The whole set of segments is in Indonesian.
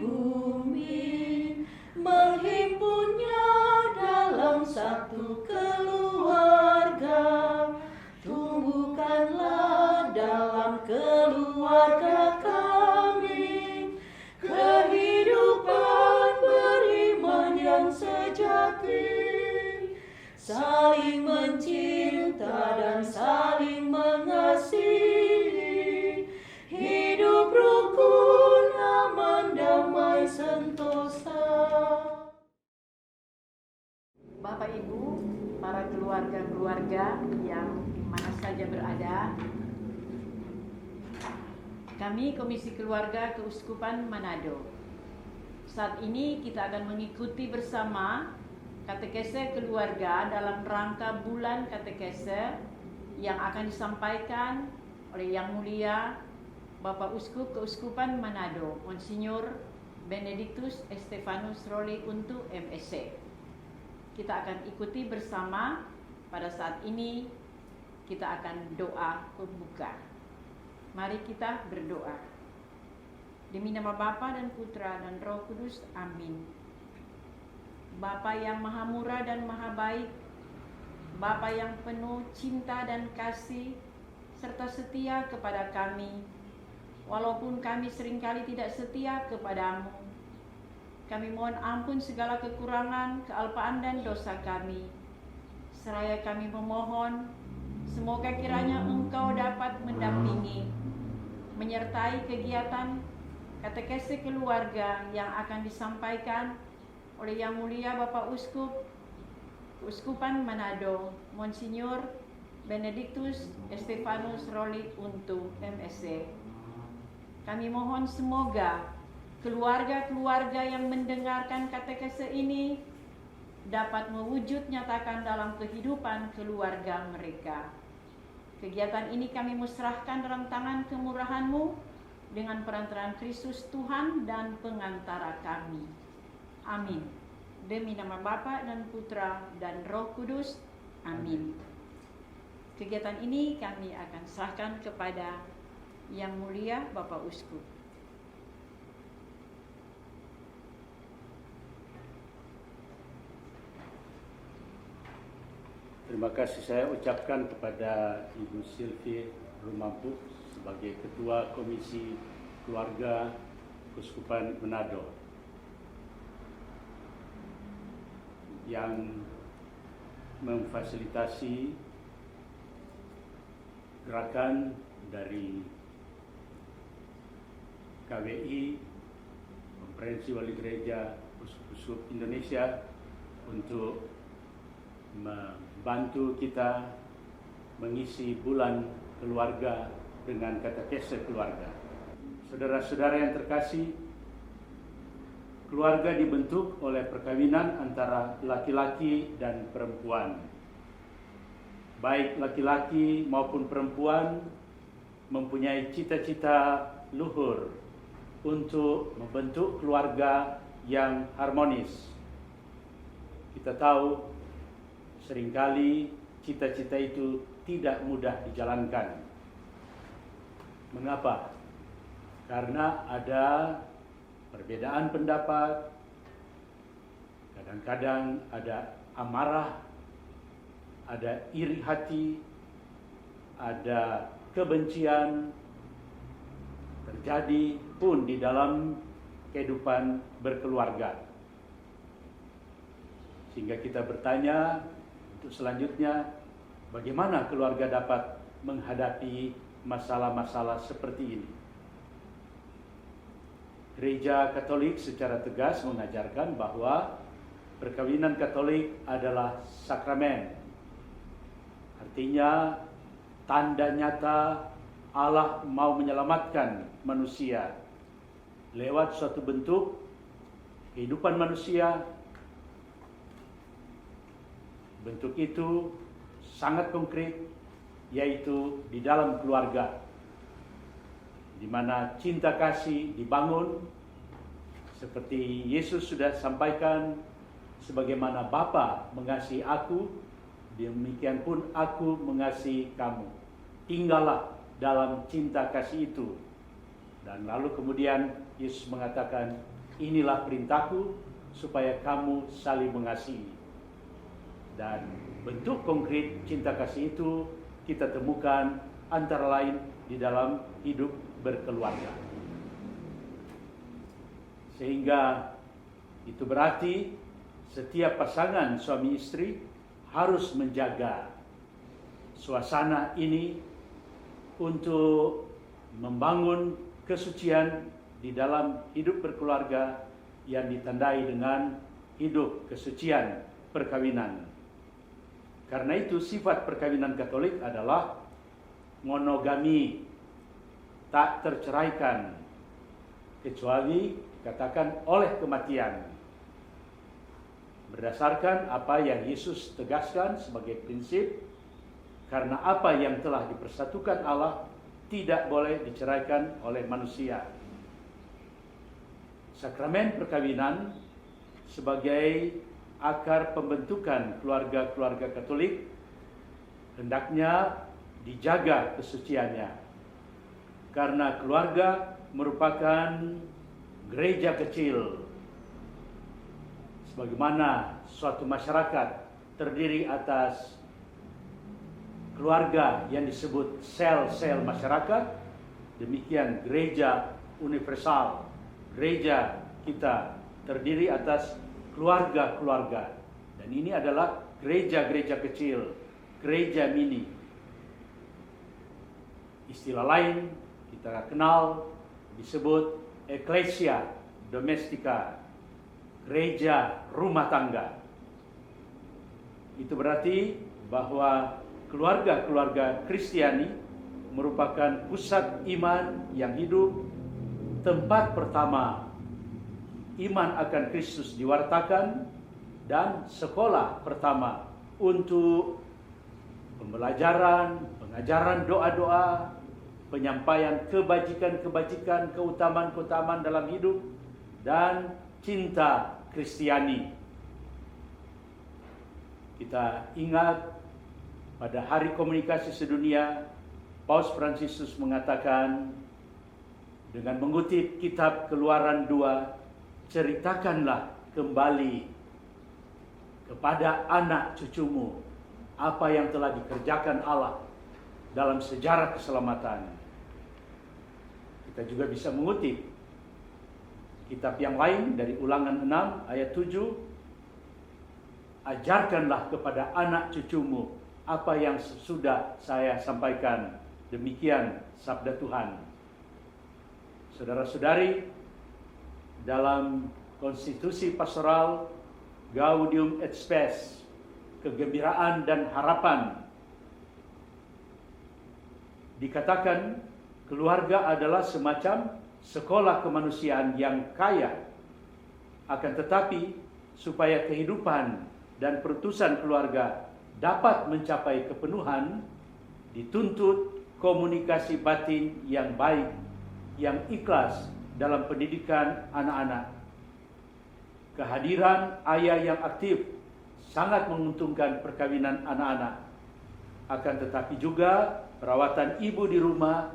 bumi, menghimpunnya dalam satu keluarga. Tumbuhkanlah dalam keluarga kami kehidupan beriman yang sejati, saling mencinta dan saling mengasihi, hidup rukun, aman, damai, sentosa. Bapak Ibu, para keluarga-keluarga yang di mana saja berada, kami Komisi Keluarga Keuskupan Manado, saat ini kita akan mengikuti bersama katekese keluarga dalam rangka bulan katekese yang akan disampaikan oleh Yang Mulia Bapak Uskup Keuskupan Manado, Monsinyur Benedictus Estefanus Roli Untu MSc. Kita akan ikuti bersama. Pada saat ini kita akan doa pembuka. Mari kita berdoa. Demi nama Bapa dan Putra dan Roh Kudus, amin. Bapa yang maha murah dan maha baik, Bapa yang penuh cinta dan kasih serta setia kepada kami, walaupun kami seringkali tidak setia kepadamu. Kami mohon ampun segala kekurangan, kealpaan dan dosa kami. Seraya kami memohon, semoga kiranya Engkau dapat mendampingi, menyertai kegiatan katekese keluarga yang akan disampaikan oleh Yang Mulia Bapak Uskup Keuskupan Manado, Monsinyur Benedictus Estefanus Roli Untu MSc. Kami mohon semoga keluarga-keluarga yang mendengarkan katekese ini dapat mewujud nyatakan dalam kehidupan keluarga mereka. Kegiatan ini kami musrahkan dalam tangan kemurahan-Mu dengan perantaraan Kristus Tuhan dan pengantara kami. Amin. Demi nama Bapa dan Putra dan Roh Kudus. Amin. Kegiatan ini kami akan serahkan kepada Yang Mulia Bapak Uskup. Terima kasih saya ucapkan kepada Ibu Sylvie Rumampu sebagai Ketua Komisi Keluarga Keuskupan Manado yang memfasilitasi gerakan dari KWI, Konferensi Wali Gereja Uskup Indonesia, untuk membantu kita mengisi bulan keluarga dengan katekese keluarga. Saudara-saudara yang terkasih, keluarga dibentuk oleh perkawinan antara laki-laki dan perempuan. Baik laki-laki maupun perempuan mempunyai cita-cita luhur untuk membentuk keluarga yang harmonis. Kita tahu seringkali cita-cita itu tidak mudah dijalankan. Mengapa? Karena ada perbedaan pendapat, kadang-kadang ada amarah, ada iri hati, ada kebencian terjadi pun di dalam kehidupan berkeluarga. Sehingga kita bertanya untuk selanjutnya, bagaimana keluarga dapat menghadapi masalah-masalah seperti ini? Gereja Katolik secara tegas mengajarkan bahwa perkawinan Katolik adalah sakramen. Artinya tanda nyata Allah mau menyelamatkan manusia lewat suatu bentuk kehidupan manusia. Bentuk itu sangat konkret, yaitu di dalam keluarga, di mana cinta kasih dibangun seperti Yesus sudah sampaikan, sebagaimana Bapa mengasihi aku, demikian pun aku mengasihi kamu. Tinggallah dalam cinta kasih itu. Dan lalu kemudian Yesus mengatakan, inilah perintahku supaya kamu saling mengasihi. Dan bentuk konkret cinta kasih itu kita temukan antara lain di dalam hidup berkeluarga. Sehingga itu berarti setiap pasangan suami istri harus menjaga suasana ini untuk membangun kesucian di dalam hidup berkeluarga yang ditandai dengan hidup kesucian perkawinan. Karena itu sifat perkawinan Katolik adalah monogami, tak terceraikan, kecuali katakan oleh kematian. Berdasarkan apa yang Yesus tegaskan sebagai prinsip, karena apa yang telah dipersatukan Allah tidak boleh diceraikan oleh manusia. Sakramen perkawinan sebagai akar pembentukan keluarga-keluarga Katolik hendaknya dijaga kesuciannya. Karena keluarga merupakan gereja kecil. Sebagaimana suatu masyarakat terdiri atas keluarga yang disebut sel-sel masyarakat, demikian gereja universal, gereja kita terdiri atas keluarga-keluarga. Dan ini adalah gereja-gereja kecil, gereja mini. Istilah lain kita kenal disebut Ecclesia Domestica, gereja rumah tangga. Itu berarti bahwa keluarga-keluarga Kristiani merupakan pusat iman yang hidup, tempat pertama iman akan Kristus diwartakan, dan sekolah pertama untuk pembelajaran, pengajaran doa-doa, penyampaian kebajikan-kebajikan, keutamaan-keutamaan dalam hidup, dan cinta Kristiani. Kita ingat pada Hari Komunikasi Sedunia, Paus Fransiskus mengatakan dengan mengutip kitab Keluaran 2, ceritakanlah kembali kepada anak cucumu apa yang telah dikerjakan Allah dalam sejarah keselamatan. Kita juga bisa mengutip kitab yang lain dari Ulangan 6 ayat 7. Ajarkanlah kepada anak cucumu apa yang sudah saya sampaikan. Demikian sabda Tuhan. Saudara-saudari, dalam konstitusi pastoral Gaudium et Spes, kegembiraan dan harapan, dikatakan keluarga adalah semacam sekolah kemanusiaan yang kaya. Akan tetapi supaya kehidupan dan perutusan keluarga dapat mencapai kepenuhan, dituntut komunikasi batin yang baik, yang ikhlas dalam pendidikan anak-anak. Kehadiran ayah yang aktif sangat menguntungkan perkawinan anak-anak. Akan tetapi juga perawatan ibu di rumah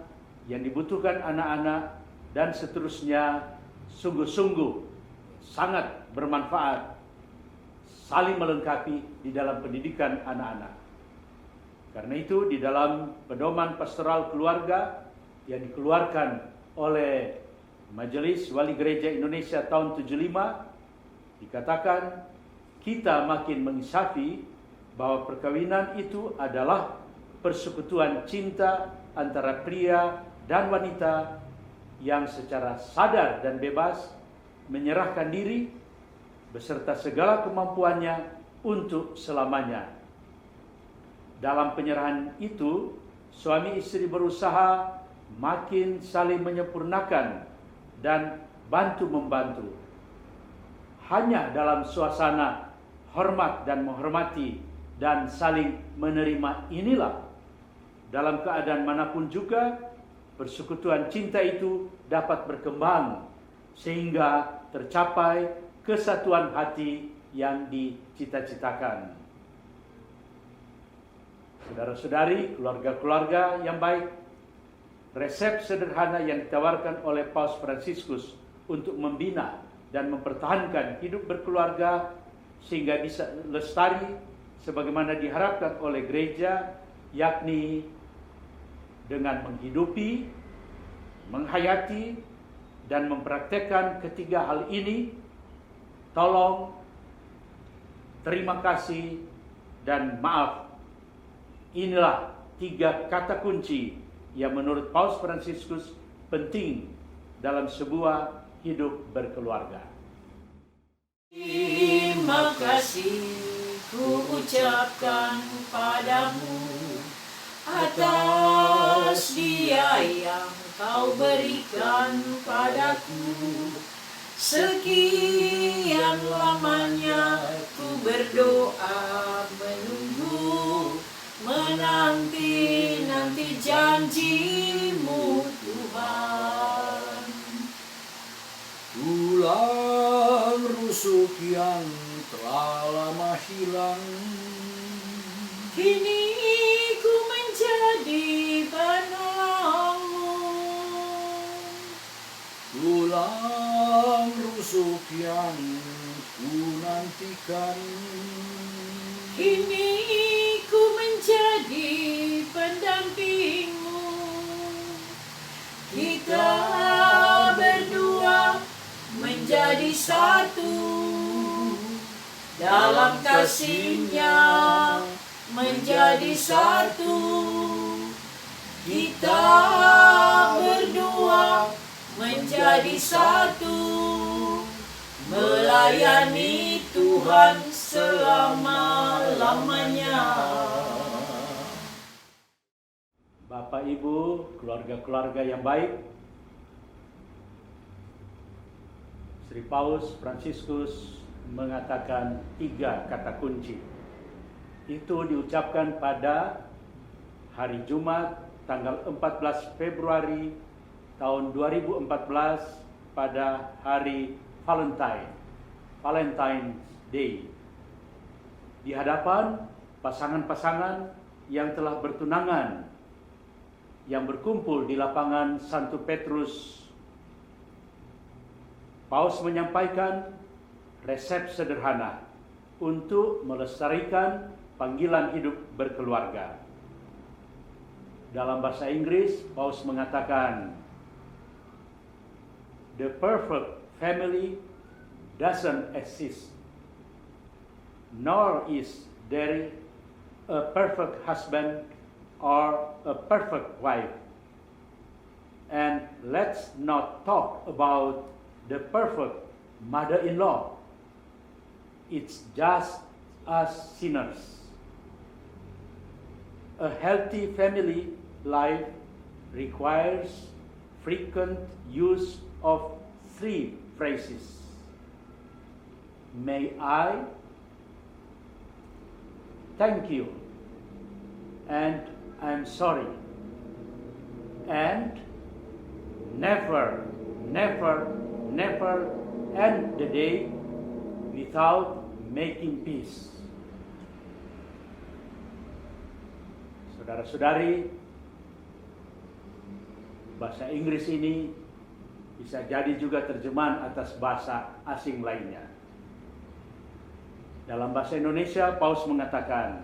yang dibutuhkan anak-anak dan seterusnya sungguh-sungguh sangat bermanfaat, saling melengkapi di dalam pendidikan anak-anak. Karena itu di dalam pedoman pastoral keluarga yang dikeluarkan oleh Majelis Wali Gereja Indonesia tahun 75, dikatakan kita makin mengisafi bahwa perkawinan itu adalah persekutuan cinta antara pria dan wanita yang secara sadar dan bebas menyerahkan diri beserta segala kemampuannya untuk selamanya. Dalam penyerahan itu, suami istri berusaha makin saling menyempurnakan dan bantu-membantu. Hanya dalam suasana hormat dan menghormati dan saling menerima inilah, dalam keadaan manapun juga, persekutuan cinta itu dapat berkembang sehingga tercapai kesatuan hati yang dicita-citakan. Saudara-saudari, keluarga-keluarga yang baik, resep sederhana yang ditawarkan oleh Paus Fransiskus untuk membina dan mempertahankan hidup berkeluarga sehingga bisa lestari sebagaimana diharapkan oleh gereja, yakni dengan menghidupi, menghayati, dan mempraktekkan ketiga hal ini. Tolong, terima kasih, dan maaf. Inilah 3 kata kunci yang menurut Paus Fransiskus penting dalam sebuah hidup berkeluarga. Terima kasih ku ucapkan padamu atas dia yang kau berikan padaku. Sekian lamanya ku berdoa menunggu, menanti janjimu Tuhan. Tulang rusuk yang telah lama hilang, Kini ku menjadi penolongmu. tulang rusuk yang ku nantikan, Kini ku menjadi pendampingmu. Kita berdua menjadi satu dalam kasih-Nya, menjadi satu. Kita berdua menjadi satu, melayani Tuhan selama-lamanya. Bapak Ibu, keluarga-keluarga yang baik, Sri Paus Fransiskus mengatakan 3 kata kunci. Itu diucapkan pada hari Jumat tanggal 14 Februari tahun 2014 pada hari Valentine's Day, di hadapan pasangan-pasangan yang telah bertunangan yang berkumpul di lapangan Santo Petrus. Paus menyampaikan resep sederhana untuk melestarikan panggilan hidup berkeluarga. Dalam bahasa Inggris, Paus mengatakan, "The perfect family doesn't exist, nor is there a perfect husband or a perfect wife. And let's not talk about the perfect mother-in-law. It's just us sinners." A healthy family life requires frequent use of 3 phrases. May I, thank you, and I'm sorry, and never, never, never end the day without making peace. Saudara-saudari, bahasa Inggris ini bisa jadi juga terjemahan atas bahasa asing lainnya. Dalam bahasa Indonesia, Paus mengatakan,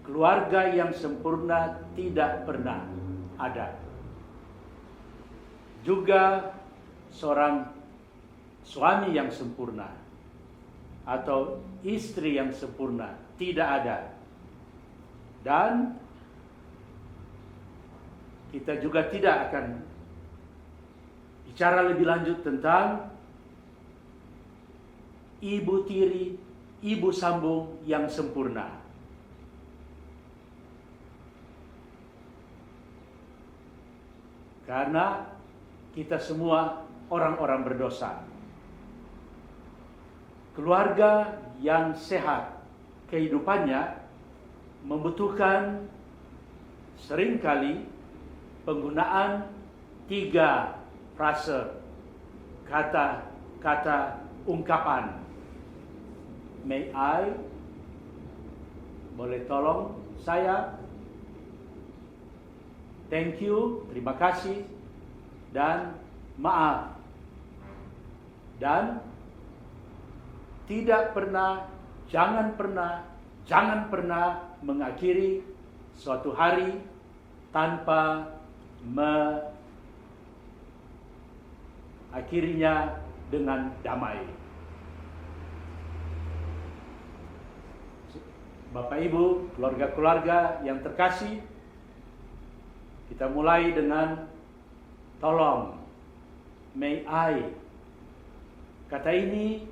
keluarga yang sempurna tidak pernah ada. Juga seorang suami yang sempurna atau istri yang sempurna tidak ada. Dan kita juga tidak akan bicara lebih lanjut tentang ibu tiri, ibu sambung yang sempurna. Karena kita semua orang-orang berdosa. Keluarga yang sehat kehidupannya membutuhkan seringkali penggunaan 3 frase, kata-kata ungkapan. May I, boleh tolong saya, thank you, terima kasih, dan maaf. dan jangan pernah mengakhiri suatu hari tanpa mengakhirinya dengan damai. Bapak Ibu, keluarga-keluarga yang terkasih, kita mulai dengan tolong, may I. Kata ini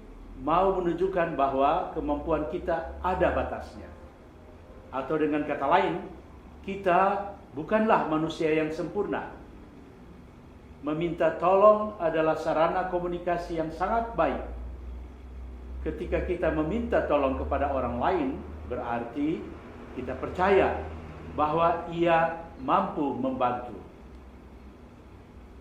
mau menunjukkan bahwa kemampuan kita ada batasnya. Atau dengan kata lain, kita bukanlah manusia yang sempurna. Meminta tolong adalah sarana komunikasi yang sangat baik. Ketika kita meminta tolong kepada orang lain, berarti kita percaya bahwa ia mampu membantu.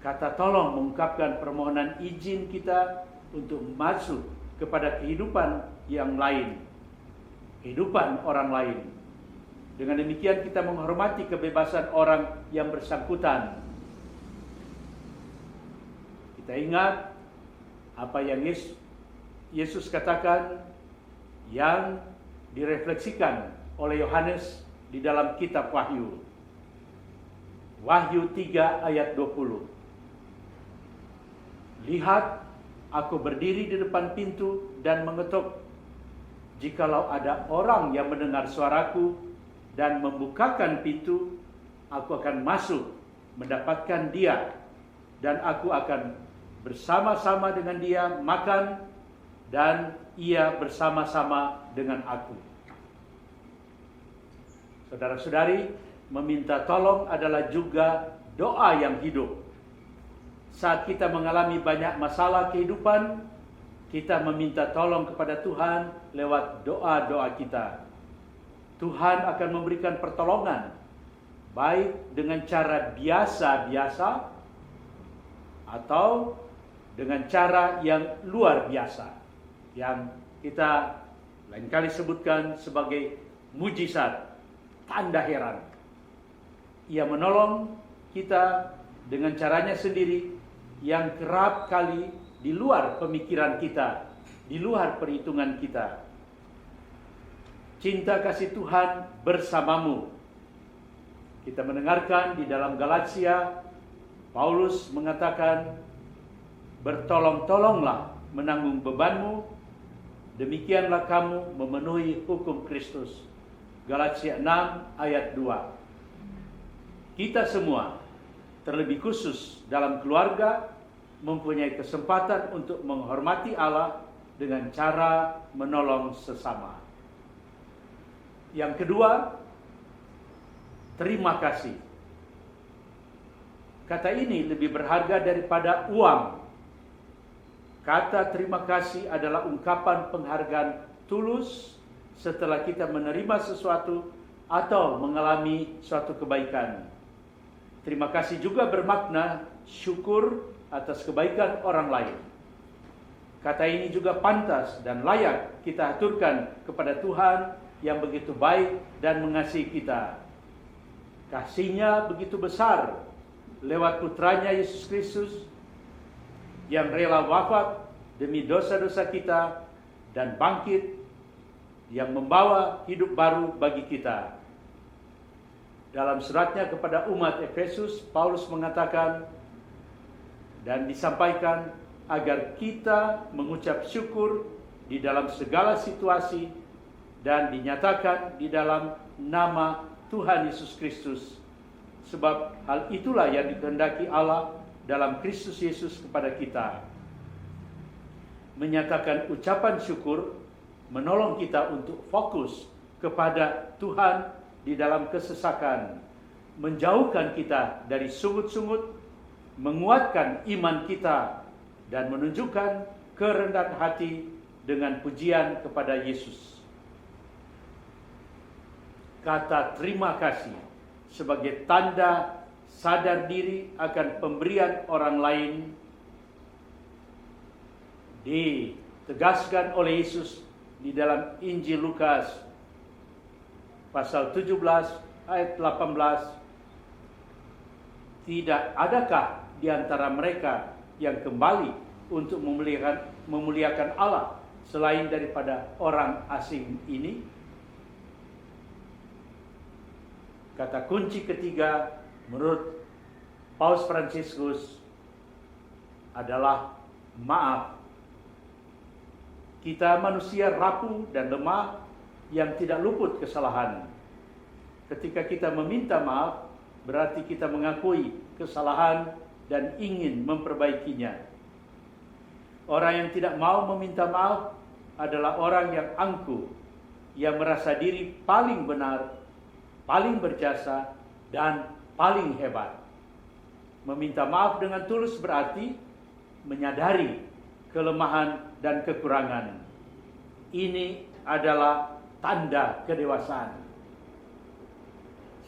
Kata tolong mengungkapkan permohonan izin kita untuk masuk kepada kehidupan yang lain, kehidupan orang lain. Dengan demikian kita menghormati kebebasan orang yang bersangkutan. Kita ingat apa yang Yesus katakan yang direfleksikan oleh Yohanes di dalam kitab Wahyu. Wahyu 3 ayat 20. Lihat, aku berdiri di depan pintu dan mengetuk. Jikalau ada orang yang mendengar suaraku dan membukakan pintu, aku akan masuk mendapatkan dia, dan aku akan bersama-sama dengan dia makan, dan ia bersama-sama dengan aku. Saudara-saudari, meminta tolong adalah juga doa yang hidup. Saat kita mengalami banyak masalah kehidupan, kita meminta tolong kepada Tuhan lewat doa-doa kita. Tuhan akan memberikan pertolongan, baik dengan cara biasa-biasa atau dengan cara yang luar biasa, yang kita lain kali sebutkan sebagai mujizat, tanda heran. Ia menolong kita dengan caranya sendiri yang kerap kali di luar pemikiran kita, di luar perhitungan kita. Cinta kasih Tuhan bersamamu. Kita mendengarkan di dalam Galatia, Paulus mengatakan, bertolong-tolonglah menanggung bebanmu, demikianlah kamu memenuhi hukum Kristus. Galatia 6 ayat 2. Kita semua, terlebih khusus dalam keluarga, mempunyai kesempatan untuk menghormati Allah dengan cara menolong sesama. Yang kedua, terima kasih. Kata ini lebih berharga daripada uang. Kata terima kasih adalah ungkapan penghargaan tulus setelah kita menerima sesuatu atau mengalami suatu kebaikan. Terima kasih juga bermakna syukur atas kebaikan orang lain. Kata ini juga pantas dan layak kita aturkan kepada Tuhan yang begitu baik dan mengasihi kita. Kasih-Nya begitu besar lewat putranya Yesus Kristus yang rela wafat demi dosa-dosa kita dan bangkit yang membawa hidup baru bagi kita. Dalam suratnya kepada umat Efesus, Paulus mengatakan dan disampaikan agar kita mengucap syukur di dalam segala situasi dan dinyatakan di dalam nama Tuhan Yesus Kristus. Sebab hal itulah yang dikehendaki Allah dalam Kristus Yesus kepada kita. Menyatakan ucapan syukur menolong kita untuk fokus kepada Tuhan di dalam kesesakan, menjauhkan kita dari sungut-sungut, menguatkan iman kita, dan menunjukkan kerendahan hati dengan pujian kepada Yesus. Kata terima kasih sebagai tanda sadar diri akan pemberian orang lain ditegaskan oleh Yesus di dalam Injil Lukas pasal 17 ayat 18. Tidak adakah di antara mereka yang kembali untuk memuliakan Allah selain daripada orang asing ini? Kata kunci ketiga menurut Paus Fransiskus adalah maaf. Kita manusia rapuh dan lemah yang tidak luput kesalahan. Ketika kita meminta maaf, berarti kita mengakui kesalahan dan ingin memperbaikinya. Orang yang tidak mau meminta maaf adalah orang yang angkuh, yang merasa diri paling benar, paling berjasa, dan paling hebat. Meminta maaf dengan tulus berarti menyadari kelemahan dan kekurangan. Ini adalah tanda kedewasaan.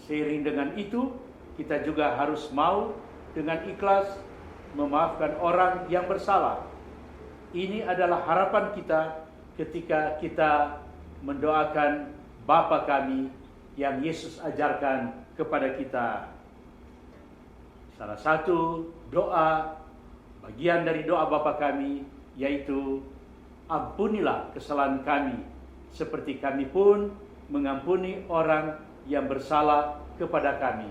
Seiring dengan itu, kita juga harus mau dengan ikhlas memaafkan orang yang bersalah. Ini adalah harapan kita ketika kita mendoakan Bapa kami yang Yesus ajarkan kepada kita. Salah satu doa, bagian dari doa Bapa kami, yaitu ampunilah kesalahan kami, seperti kami pun mengampuni orang yang bersalah kepada kami.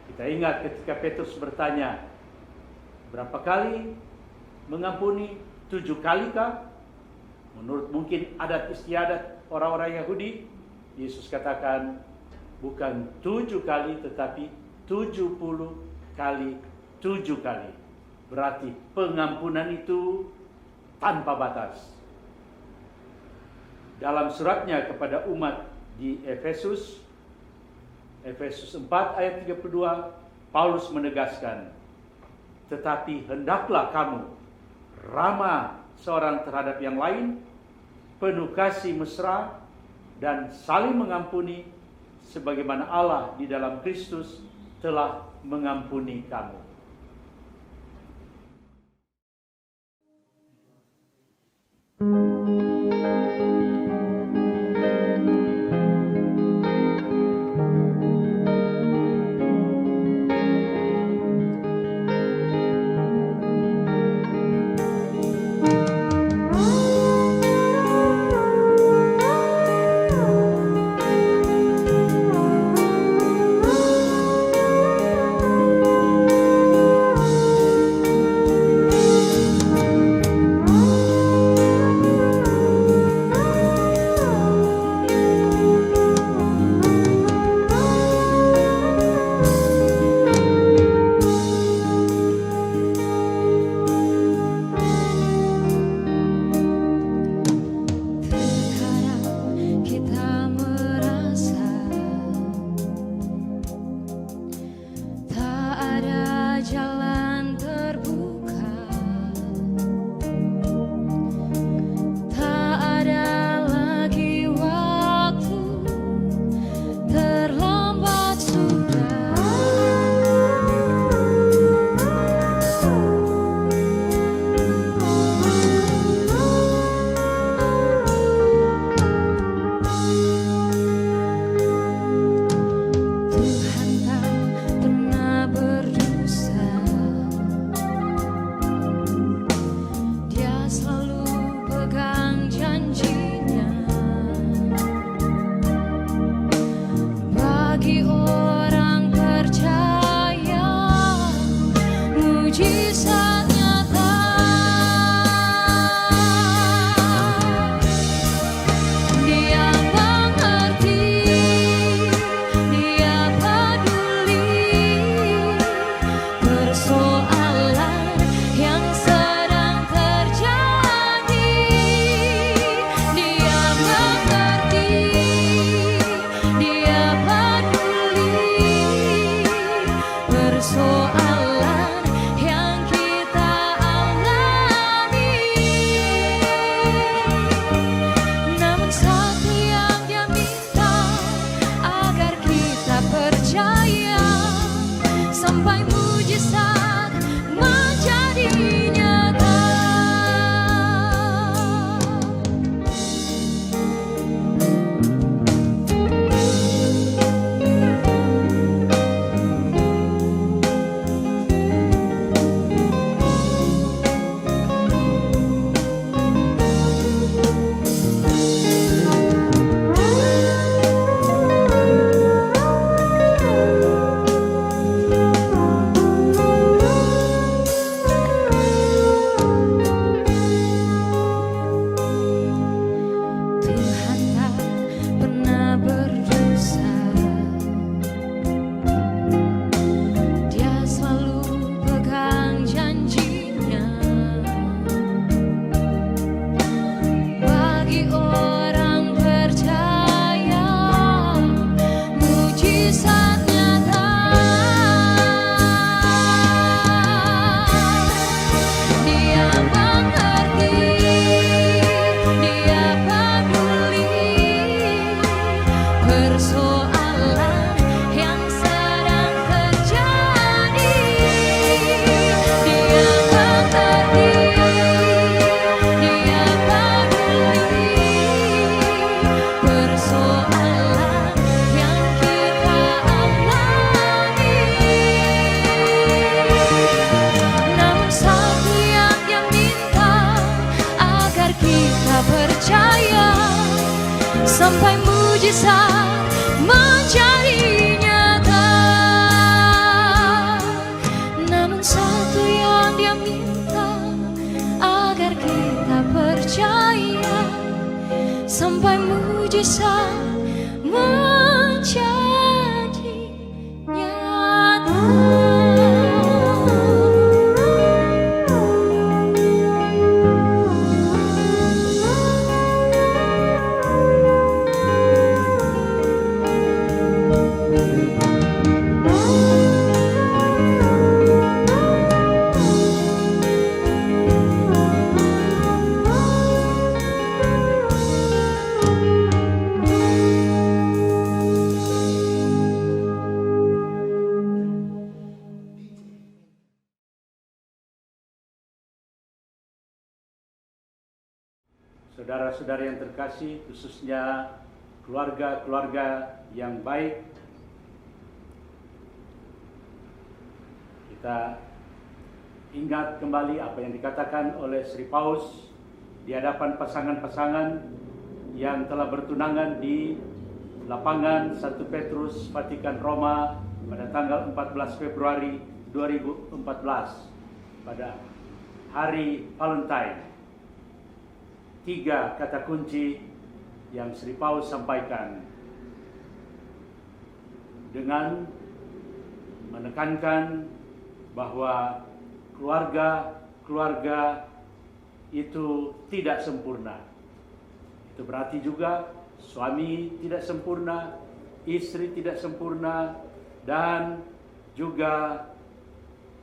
Kita ingat ketika Petrus bertanya, berapa kali mengampuni? 7 kali kah? Menurut mungkin adat istiadat orang-orang Yahudi, Yesus katakan bukan 7 kali tetapi 70 kali 7 kali. Berarti pengampunan itu tanpa batas. Dalam suratnya kepada umat di Efesus 4 ayat 32, Paulus menegaskan, tetapi hendaklah kamu ramah seorang terhadap yang lain, penuh kasih mesra, dan saling mengampuni, sebagaimana Allah di dalam Kristus telah mengampuni kamu. kita percaya sampai mujizat menjadi nyata. Namun satu yang Dia minta, agar kita percaya sampai mujizat menjadi nyata. Saudara-saudara yang terkasih, khususnya keluarga-keluarga yang baik, kita ingat kembali apa yang dikatakan oleh Sri Paus di hadapan pasangan-pasangan yang telah bertunangan di lapangan 1 Petrus Vatikan Roma pada tanggal 14 Februari 2014 pada hari Valentine. 3 kata kunci yang Sri Paus sampaikan dengan menekankan bahwa keluarga itu tidak sempurna. Itu berarti juga suami tidak sempurna, istri tidak sempurna, dan juga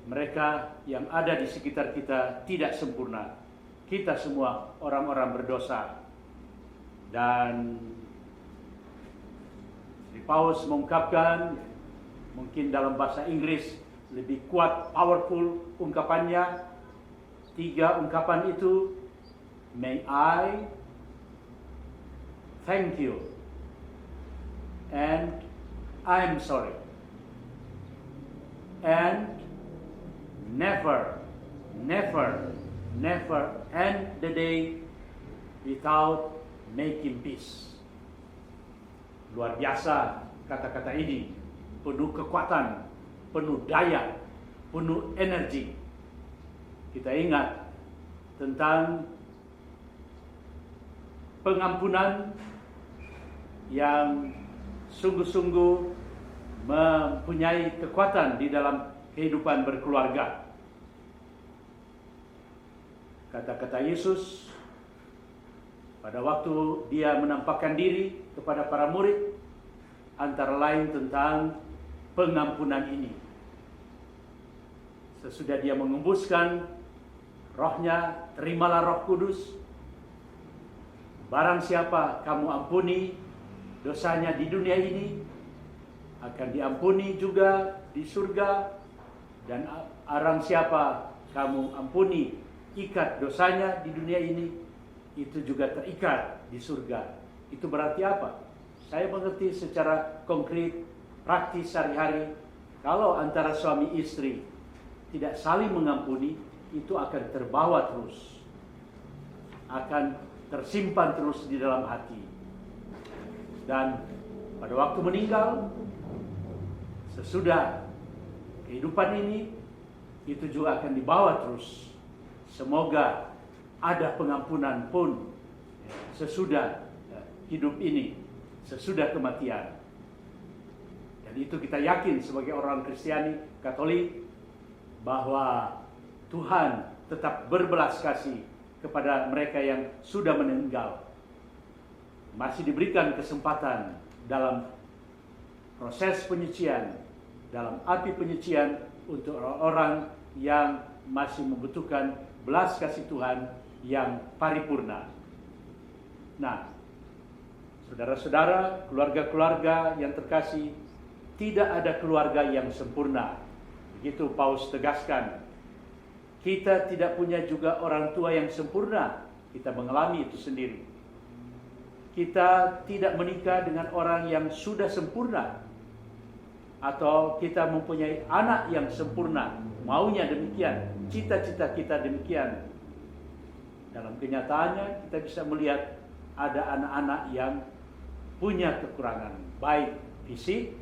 mereka yang ada di sekitar kita tidak sempurna. Kita semua orang-orang berdosa. Dan Sri Paus mengungkapkan, mungkin dalam bahasa Inggris lebih kuat, powerful ungkapannya. 3 ungkapan itu, may I thank you and I'm sorry and never end the day without making peace. Luar biasa kata-kata ini, penuh kekuatan, penuh daya, penuh energi. Kita ingat tentang pengampunan yang sungguh-sungguh mempunyai kekuatan di dalam kehidupan berkeluarga. Kata-kata Yesus pada waktu Dia menampakkan diri kepada para murid, antara lain tentang pengampunan ini. Sesudah Dia mengembuskan Roh-Nya, terimalah Roh Kudus. Barang siapa kamu ampuni dosanya di dunia ini, akan diampuni juga di surga. Dan barang siapa kamu ampuni ikat dosanya di dunia ini, itu juga terikat di surga. Itu berarti apa? Saya mengerti secara konkret, praktis sehari-hari, kalau antara suami istri tidak saling mengampuni, itu akan terbawa terus, akan tersimpan terus di dalam hati. Dan pada waktu meninggal, sesudah kehidupan ini, itu juga akan dibawa terus. Semoga ada pengampunan pun sesudah hidup ini, sesudah kematian. Dan itu kita yakin sebagai orang Kristiani Katolik, bahwa Tuhan tetap berbelas kasih kepada mereka yang sudah meninggal. Masih diberikan kesempatan dalam proses penyucian, dalam api penyucian untuk orang-orang yang masih membutuhkan belas kasih Tuhan yang paripurna. Nah, saudara-saudara, keluarga-keluarga yang terkasih, tidak ada keluarga yang sempurna. Begitu Paus tegaskan. Kita tidak punya juga orang tua yang sempurna. Kita mengalami itu sendiri. Kita tidak menikah dengan orang yang sudah sempurna, atau kita mempunyai anak yang sempurna, maunya demikian, cita-cita kita demikian. Dalam kenyataannya kita bisa melihat ada anak-anak yang punya kekurangan, baik fisik,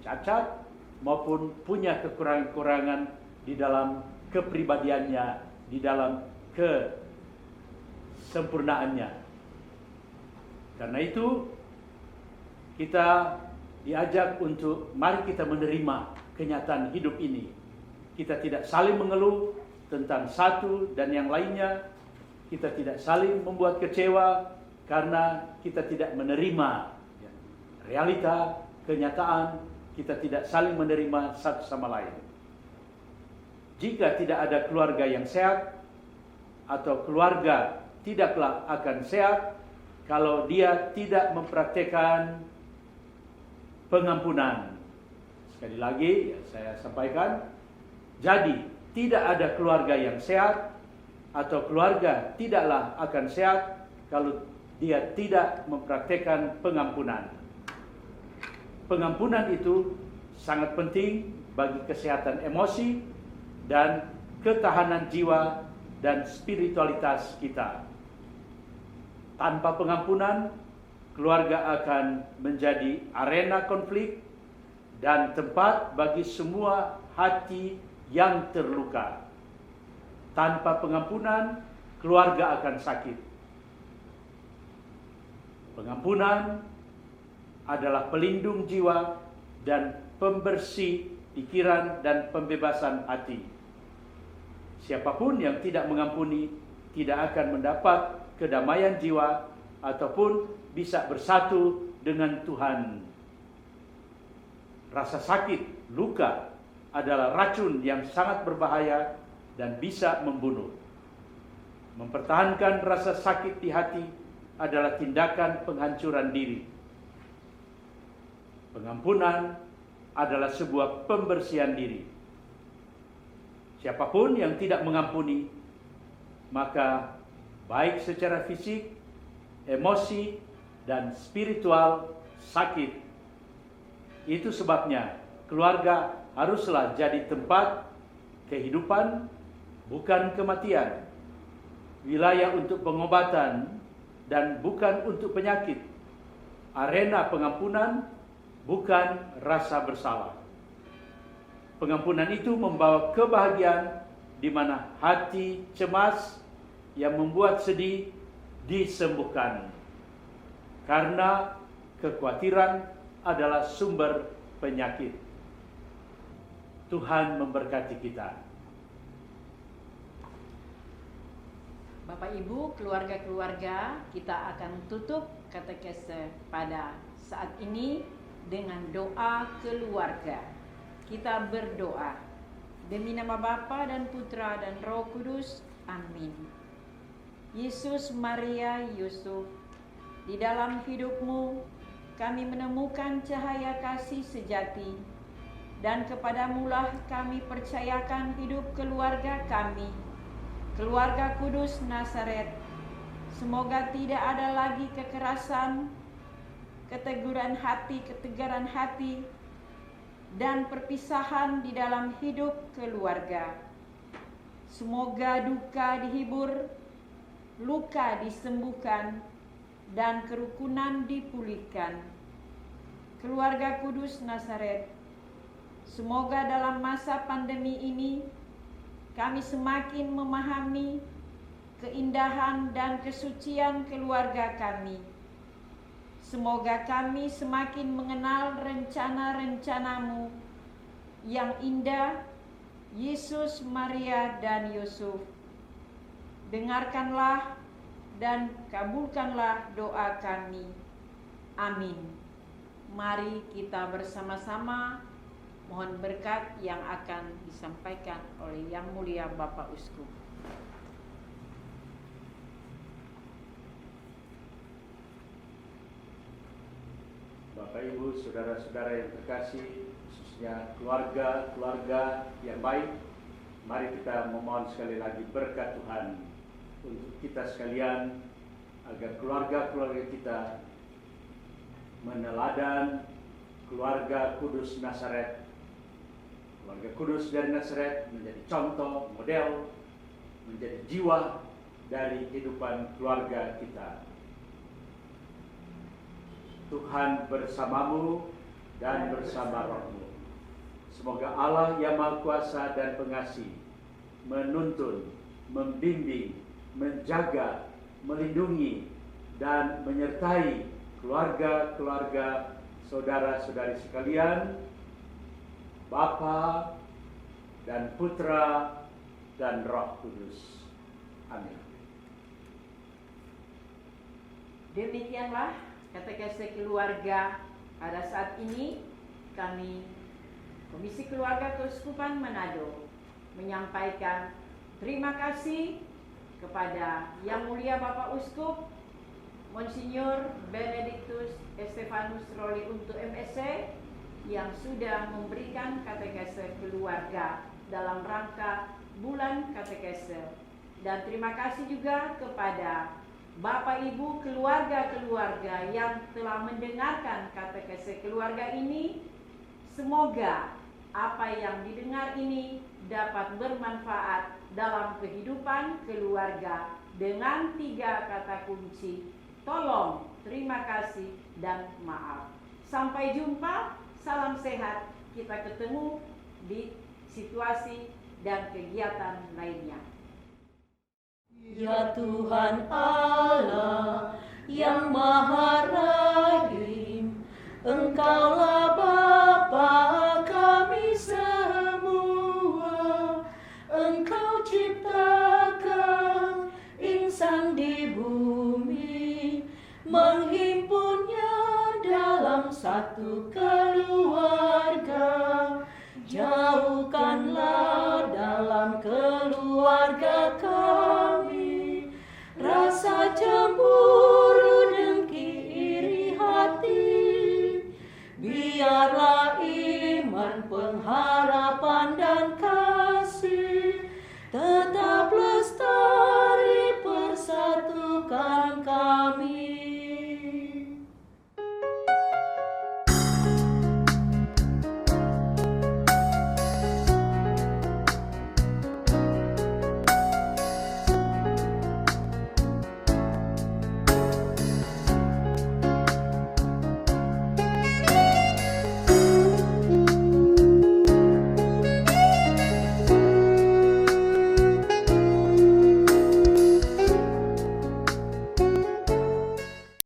cacat, maupun punya kekurangan-kekurangan di dalam kepribadiannya, di dalam kesempurnaannya. Karena itu kita diajak untuk mari kita menerima kenyataan hidup ini. Kita tidak saling mengeluh tentang satu dan yang lainnya. Kita tidak saling membuat kecewa karena kita tidak menerima realita, kenyataan. Kita tidak saling menerima satu sama lain. Jika tidak ada keluarga yang sehat, atau keluarga tidaklah akan sehat kalau dia tidak mempraktekkan pengampunan. Sekali lagi saya sampaikan, jadi tidak ada keluarga yang sehat atau keluarga tidaklah akan sehat kalau dia tidak mempraktekkan pengampunan. Pengampunan itu sangat penting bagi kesehatan emosi dan ketahanan jiwa dan spiritualitas kita. Tanpa pengampunan, keluarga akan menjadi arena konflik dan tempat bagi semua hati yang terluka. Tanpa pengampunan, keluarga akan sakit. Pengampunan adalah pelindung jiwa dan pembersih pikiran dan pembebasan hati. Siapapun yang tidak mengampuni tidak akan mendapat kedamaian jiwa ataupun bisa bersatu dengan Tuhan. Rasa sakit, luka adalah racun yang sangat berbahaya dan bisa membunuh. Mempertahankan rasa sakit di hati adalah tindakan penghancuran diri. Pengampunan adalah sebuah pembersihan diri. Siapapun yang tidak mengampuni, maka baik secara fisik, emosi, dan spiritual sakit. Itu sebabnya keluarga haruslah jadi tempat kehidupan, bukan kematian. Wilayah untuk pengobatan dan bukan untuk penyakit. Arena pengampunan, bukan rasa bersalah. Pengampunan itu membawa kebahagiaan di mana hati cemas yang membuat sedih disembuhkan. Karena kekhawatiran adalah sumber penyakit. Tuhan memberkati kita. Bapak Ibu, keluarga-keluarga, kita akan tutup katekese pada saat ini dengan doa keluarga. Kita berdoa demi nama Bapa dan Putra dan Roh Kudus. Amin. Yesus, Maria, Yusuf, di dalam hidupmu kami menemukan cahaya kasih sejati, dan kepadamulah kami percayakan hidup keluarga kami, keluarga Kudus Nazaret. Semoga tidak ada lagi kekerasan, keteguran hati, dan perpisahan di dalam hidup keluarga. Semoga duka dihibur, luka disembuhkan, dan kerukunan dipulihkan. Keluarga Kudus Nazaret, semoga dalam masa pandemi ini kami semakin memahami keindahan dan kesucian keluarga kami. Semoga kami semakin mengenal rencana-rencanamu yang indah, Yesus, Maria, dan Yusuf. Dengarkanlah dan kabulkanlah doa kami. Amin. Mari kita bersama-sama mohon berkat yang akan disampaikan oleh Yang Mulia Bapak Uskup. Bapak Ibu, saudara-saudara yang terkasih, khususnya keluarga-keluarga yang baik, mari kita memohon sekali lagi berkat Tuhan untuk kita sekalian, agar keluarga-keluarga kita meneladan keluarga Kudus Nazaret. Keluarga Kudus dari Nazaret menjadi contoh, model, menjadi jiwa dari kehidupan keluarga kita. Tuhan bersamamu dan bersama rohmu. Semoga Allah yang Maha Kuasa dan Pengasih menuntun, membimbing, menjaga, melindungi, dan menyertai keluarga-keluarga saudara-saudari sekalian, Bapa dan Putra dan Roh Kudus. Amin. Demikianlah katekese keluarga pada saat ini. Kami Komisi Keluarga Keuskupan Manado menyampaikan terima kasih kepada Yang Mulia Bapak Uskup Monsinyur Benedictus Estefanus Roli untuk MSc yang sudah memberikan katekese keluarga dalam rangka bulan katekese. Dan terima kasih juga kepada Bapak Ibu keluarga-keluarga yang telah mendengarkan katekese keluarga ini. Semoga apa yang didengar ini dapat bermanfaat dalam kehidupan keluarga dengan 3 kata kunci: tolong, terima kasih, dan maaf. Sampai jumpa, salam sehat. Kita ketemu di situasi dan kegiatan lainnya. Ya Tuhan Allah yang Maha Rahim, Engkaulah Bapa kami semua. Engkau ciptakan insan di bumi, menghimpunnya dalam satu